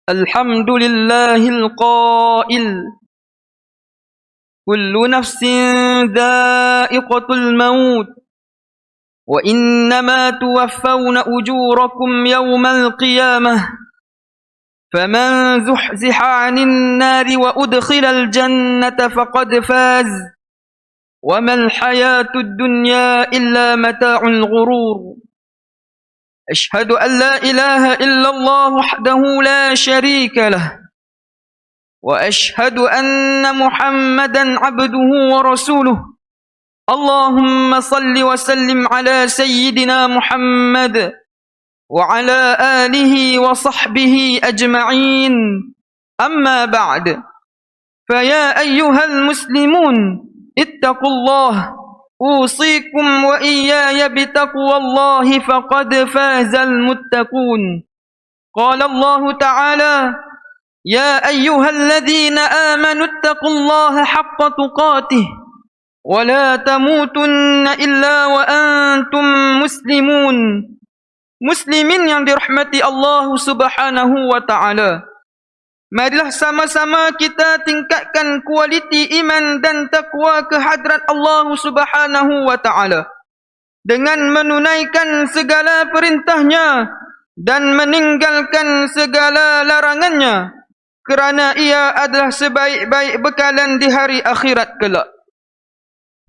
الحمد لله القائل كل نفس ذائقة الموت وإنما توفون أجوركم يوم القيامة فمن زحزح عن النار وأدخل الجنة فقد فاز وما الحياة الدنيا إلا متاع الغرور. أشهد أن لا إله إلا الله وحده لا شريك له وأشهد أن محمدا عبده ورسوله. اللهم صل وسلم على سيدنا محمد وعلى آله وصحبه أجمعين. أما بعد، فيا أيها المسلمون اتقوا الله، أوصيكم وإياي بتقوى الله فقد فاز المتقون. قال الله تعالى: يا أيها الذين آمنوا اتقوا الله حق تقاته ولا تموتن إلا وأنتم مسلمون. Muslimin yang dirahmati Allah Subhanahu wa ta'ala, marilah sama-sama kita tingkatkan kualiti iman dan takwa ke hadrat Allah Subhanahu wa ta'ala dengan menunaikan segala perintahnya dan meninggalkan segala larangannya, kerana ia adalah sebaik-baik bekalan di hari akhirat kelak.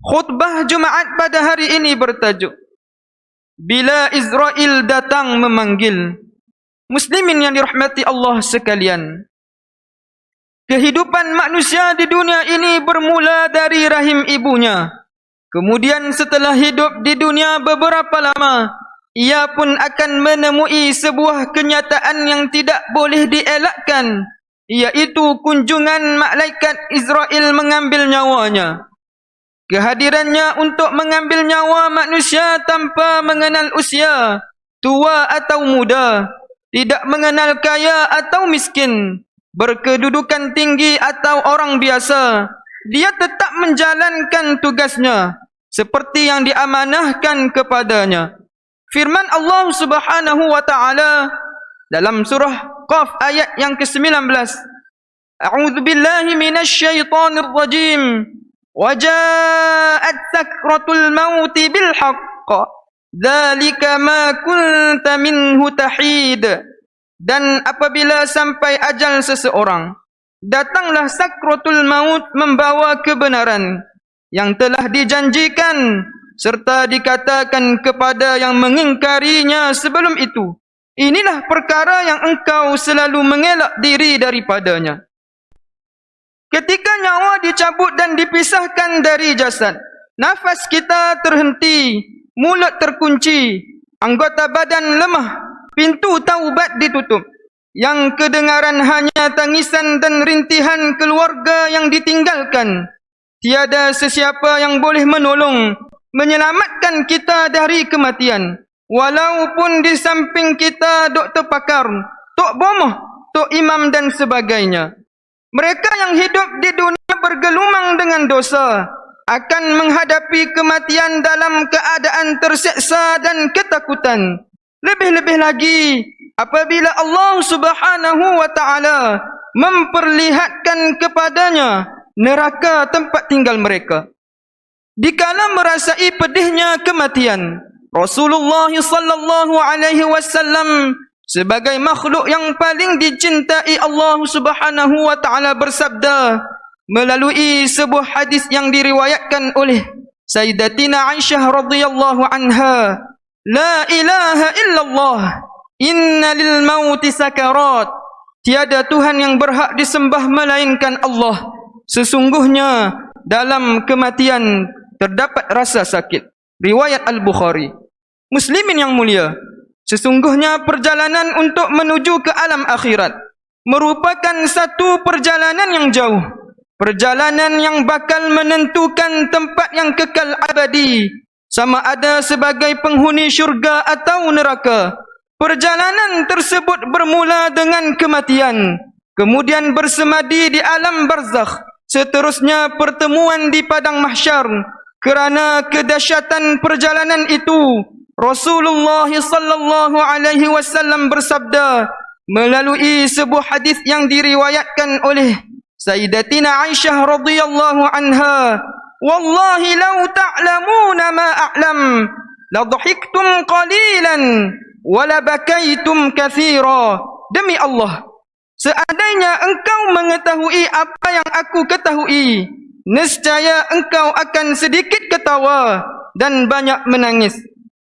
Khutbah Jumaat pada hari ini bertajuk Bila Israel datang memanggil. Muslimin yang dirahmati Allah sekalian, kehidupan manusia di dunia ini bermula dari rahim ibunya. Kemudian setelah hidup di dunia beberapa lama, ia pun akan menemui sebuah kenyataan yang tidak boleh dielakkan, iaitu kunjungan malaikat Israel mengambil nyawanya. Kehadirannya untuk mengambil nyawa manusia tanpa mengenal usia, tua atau muda, tidak mengenal kaya atau miskin, berkedudukan tinggi atau orang biasa. Dia tetap menjalankan tugasnya seperti yang diamanahkan kepadanya. Firman Allah Subhanahu wa ta'ala dalam surah Qaf ayat yang ke-19, A'udzu billahi minasy syaithanir rajim. وَجَاءَتْ سَكْرَةُ الْمَوْتِ بِالْحَقِّ ذَلِكَ مَا كُنْتَ مِنْهُ تَحِيدٌ. Dan apabila sampai ajal seseorang, datanglah sakratul maut membawa kebenaran yang telah dijanjikan, serta dikatakan kepada yang mengingkarinya sebelum itu, inilah perkara yang engkau selalu mengelak diri daripadanya. Ketika nyawa dicabut dan dipisahkan dari jasad, nafas kita terhenti, mulut terkunci, anggota badan lemah, pintu taubat ditutup. Yang kedengaran hanya tangisan dan rintihan keluarga yang ditinggalkan. Tiada sesiapa yang boleh menolong, menyelamatkan kita dari kematian. Walaupun di samping kita doktor pakar, tok bomoh, tok imam dan sebagainya. Mereka yang hidup di dunia bergelumang dengan dosa akan menghadapi kematian dalam keadaan terseksa dan ketakutan. Lebih-lebih lagi apabila Allah Subhanahu wa ta'ala memperlihatkan kepadanya neraka tempat tinggal mereka. Dikala merasai pedihnya kematian, Rasulullah sallallahu alaihi wasallam sebagai makhluk yang paling dicintai Allah Subhanahu wa ta'ala bersabda melalui sebuah hadis yang diriwayatkan oleh Sayyidatina Aisyah radhiyallahu anha, La ilaha illallah, inna lil mauti sakarat. Tiada Tuhan yang berhak disembah melainkan Allah. Sesungguhnya dalam kematian terdapat rasa sakit. Riwayat Al-Bukhari. Muslimin yang mulia, sesungguhnya perjalanan untuk menuju ke alam akhirat merupakan satu perjalanan yang jauh. Perjalanan yang bakal menentukan tempat yang kekal abadi, sama ada sebagai penghuni syurga atau neraka. Perjalanan tersebut bermula dengan kematian, kemudian bersemadi di alam barzakh, seterusnya pertemuan di padang mahsyar. Kerana kedahsyatan perjalanan itu, Rasulullah sallallahu alaihi wasallam bersabda, melalui sebuah hadis yang diriwayatkan oleh Sayyidatina Aisyah radhiyallahu anha, wallahi law ta'lamuna ma a'lam la dhahiktum qalilan wa la bakaitum katsira. Demi Allah, seandainya engkau mengetahui apa yang aku ketahui, nescaya engkau akan sedikit ketawa dan banyak menangis.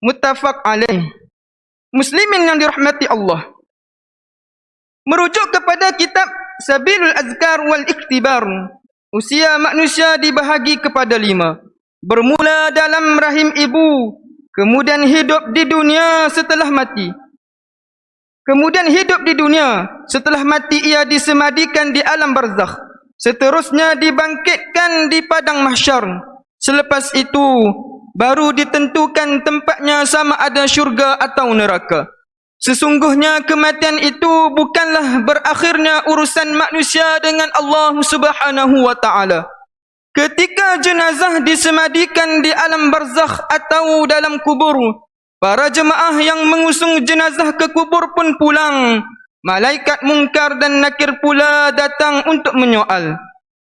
Muttafaq alaih. Muslimin yang dirahmati Allah, merujuk kepada kitab Sabilul Azkar wal Iktibar, usia manusia dibahagi kepada 5. Bermula dalam rahim ibu, kemudian hidup di dunia setelah mati. Kemudian hidup di dunia, setelah mati ia disemadikan di alam barzakh. Seterusnya dibangkitkan di padang mahsyar. Selepas itu baru ditentukan tempatnya sama ada syurga atau neraka. Sesungguhnya kematian itu bukanlah berakhirnya urusan manusia dengan Allah Subhanahu wa taala. Ketika jenazah disemadikan di alam barzakh atau dalam kubur, para jemaah yang mengusung jenazah ke kubur pun pulang. Malaikat Munkar dan Nakir pula datang untuk menyoal.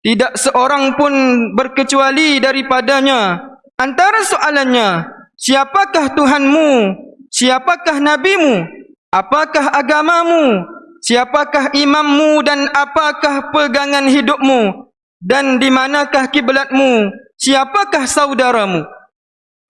Tidak seorang pun berkecuali daripadanya. Antara soalannya, siapakah Tuhanmu? Siapakah Nabimu? Apakah agamamu? Siapakah imammu dan apakah pegangan hidupmu? Dan di manakah kiblatmu? Siapakah saudaramu?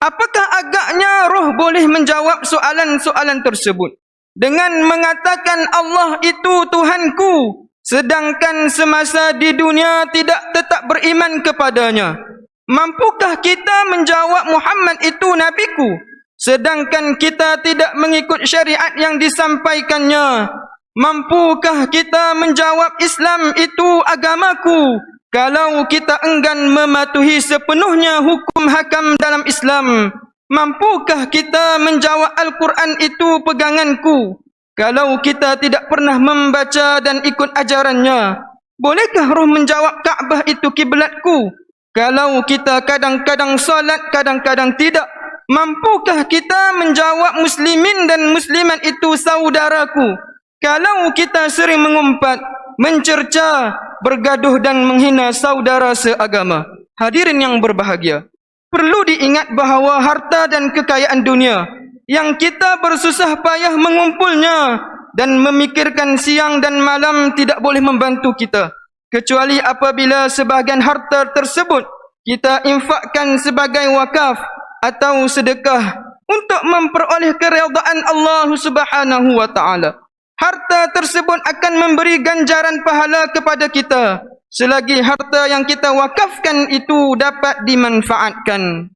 Apakah agaknya roh boleh menjawab soalan-soalan tersebut dengan mengatakan Allah itu Tuhanku, sedangkan semasa di dunia tidak tetap beriman kepadanya? Mampukah kita menjawab Muhammad itu nabiku, sedangkan kita tidak mengikut syariat yang disampaikannya? Mampukah kita menjawab Islam itu agamaku, kalau kita enggan mematuhi sepenuhnya hukum hakam dalam Islam? Mampukah kita menjawab Al-Quran itu peganganku, kalau kita tidak pernah membaca dan ikut ajarannya? Bolehkah roh menjawab Kaabah itu kiblatku, kalau kita kadang-kadang salat, kadang-kadang tidak? Mampukah kita menjawab muslimin dan muslimat itu saudaraku, kalau kita sering mengumpat, mencerca, bergaduh dan menghina saudara seagama? Hadirin yang berbahagia, perlu diingat bahawa harta dan kekayaan dunia yang kita bersusah payah mengumpulnya dan memikirkan siang dan malam tidak boleh membantu kita, kecuali apabila sebahagian harta tersebut kita infakkan sebagai wakaf atau sedekah untuk memperoleh keredaan Allah Subhanahu wa taala. Harta tersebut akan memberi ganjaran pahala kepada kita selagi harta yang kita wakafkan itu dapat dimanfaatkan.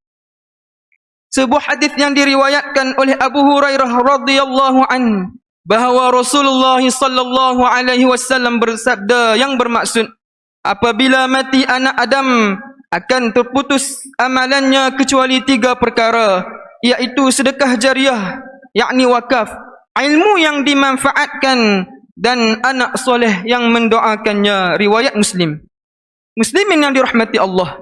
Sebuah hadis yang diriwayatkan oleh Abu Hurairah radhiyallahu an, bahawa Rasulullah sallallahu alaihi wasallam bersabda yang bermaksud, apabila mati anak Adam akan terputus amalannya kecuali 3 perkara, iaitu sedekah jariah, yakni wakaf, ilmu yang dimanfaatkan, dan anak soleh yang mendoakannya. Riwayat Muslim. Muslimin yang dirahmati Allah,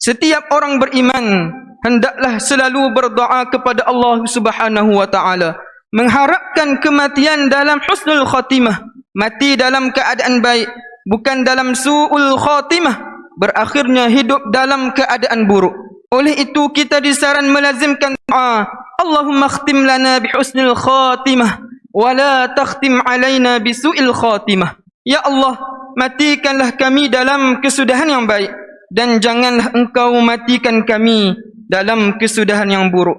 setiap orang beriman hendaklah selalu berdoa kepada Allah Subhanahu wa taala, mengharapkan kematian dalam husnul khatimah, mati dalam keadaan baik, bukan dalam su'ul khatimah, berakhirnya hidup dalam keadaan buruk. Oleh itu kita disaran melazimkan doa, Allahumma khtim lana bihusnil khatimah wa la takhtim alaina bisu'il khatimah. Ya Allah, matikanlah kami dalam kesudahan yang baik, dan janganlah engkau matikan kami dalam kesudahan yang buruk.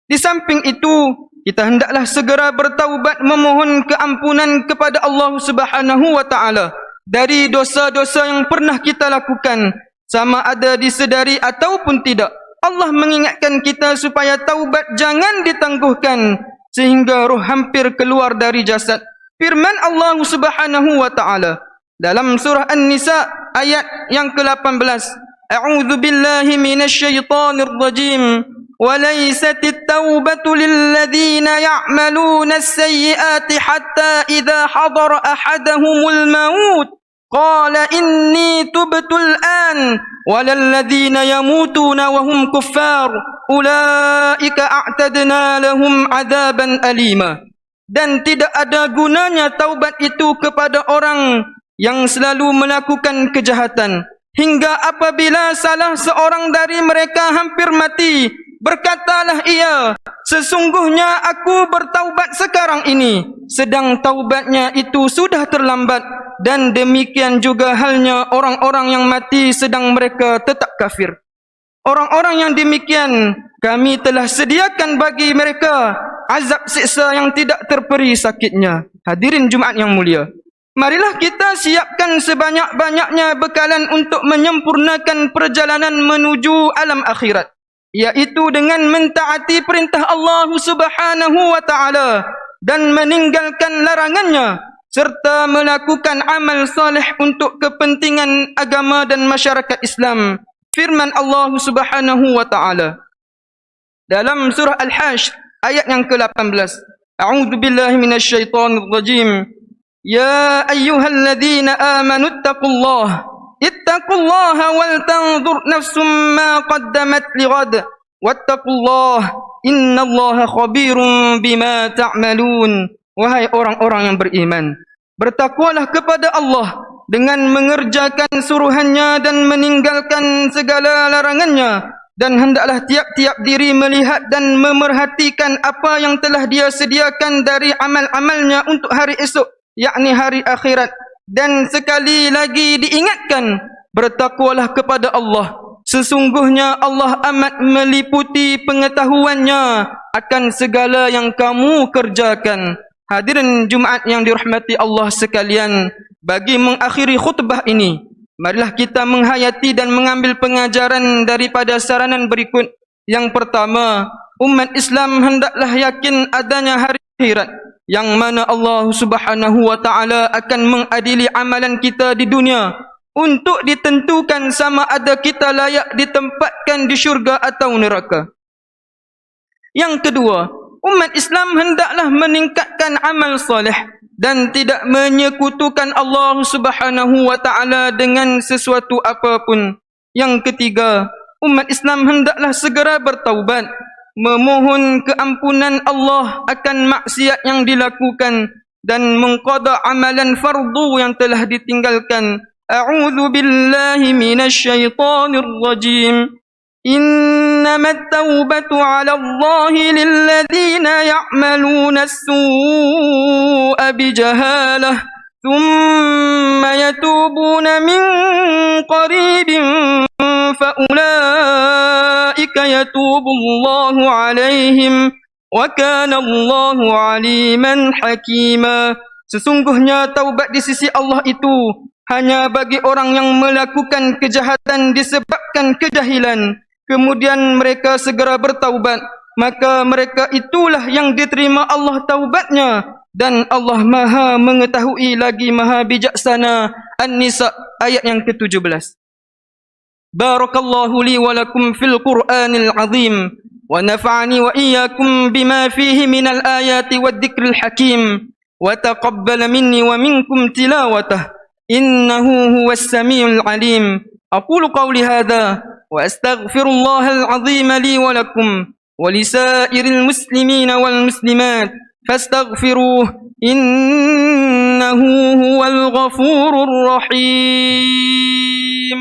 Di samping itu, kita hendaklah segera bertaubat memohon keampunan kepada Allah Subhanahu wa taala dari dosa-dosa yang pernah kita lakukan, sama ada disedari ataupun tidak. Allah mengingatkan kita supaya taubat jangan ditangguhkan sehingga roh hampir keluar dari jasad. Firman Allah Subhanahu wa taala dalam surah An-Nisa ayat yang ke-18, A'udzu billahi minasyaitonir rajim. وليست التوبة للذين يعملون السيئات حتى إذا حضر أحدهم الموت قال إني تبت الآن ولا الذين يموتون وهم كفار أولئك أعتدنا لهم عذابا أليما. dan tidak ada gunanya taubat itu kepada orang yang selalu melakukan kejahatan. Hingga apabila salah seorang dari mereka hampir mati, berkatalah ia, sesungguhnya aku bertaubat sekarang ini, sedang taubatnya itu sudah terlambat. Dan demikian juga halnya orang-orang yang mati sedang mereka tetap kafir. Orang-orang yang demikian, kami telah sediakan bagi mereka azab siksa yang tidak terperi sakitnya. Hadirin Jumaat yang mulia, marilah kita siapkan sebanyak-banyaknya bekalan untuk menyempurnakan perjalanan menuju alam akhirat, iaitu dengan mentaati perintah Allah Subhanahu wa taala dan meninggalkan larangannya, serta melakukan amal saleh untuk kepentingan agama dan masyarakat Islam. Firman Allah Subhanahu wa taala dalam surah Al-Hashr ayat yang ke-18, A'udzu billahi minasyaitonir rajim. Ya ayyuhalladzina amanu ittaqullaha wal tanzur nafsum ma qaddamat lighad wattaqullaha innallaha khabirum bima ta'malun. Wahai orang-orang yang beriman, bertakwalah kepada Allah dengan mengerjakan suruhannya dan meninggalkan segala larangannya, dan hendaklah tiap-tiap diri melihat dan memerhatikan apa yang telah dia sediakan dari amal-amalnya untuk hari esok, yakni hari akhirat. Dan sekali lagi diingatkan, bertakwalah kepada Allah, sesungguhnya Allah amat meliputi pengetahuannya akan segala yang kamu kerjakan. Hadirin Jumaat yang dirahmati Allah sekalian, bagi mengakhiri khutbah ini, marilah kita menghayati dan mengambil pengajaran daripada saranan berikut. Yang pertama, umat Islam hendaklah yakin adanya hari akhirat, yang mana Allah Subhanahu wa taala akan mengadili amalan kita di dunia untuk ditentukan sama ada kita layak ditempatkan di syurga atau neraka. Yang kedua, umat Islam hendaklah meningkatkan amal soleh dan tidak menyekutukan Allah Subhanahu wa taala dengan sesuatu apapun. Yang ketiga, umat Islam hendaklah segera bertaubat, memohon keampunan Allah akan maksiat yang dilakukan dan mengqada amalan fardu yang telah ditinggalkan. A'udzu billahi minasyaitonir rajim. إنما التوبة على الله للذين يعملون السوء بجهالة ثم يتوبون من قريب فأولئك يتوب الله عليهم وكان الله عليما حكيما. Sesungguhnya taubat di sisi Allah itu hanya bagi orang yang melakukan kejahatan disebabkan kejahilan, kemudian mereka segera bertaubat, maka mereka itulah yang diterima Allah taubatnya, dan Allah Maha mengetahui lagi Maha bijaksana. An-Nisa ayat yang ke-17. Barakallahu li wa lakum fil Qur'anil azim wa nafa'ani wa iyyakum bima fihi minal ayati wad dzikril hakim wa taqabbal minni wa minkum tilawatah innahu huwas samiul alim. Aqulu qawli hadha wa astaghfirullah al-azim li wa lakum wa lisairil muslimina wal muslimat fastaghfiruh innahu huwal ghafurur rahim.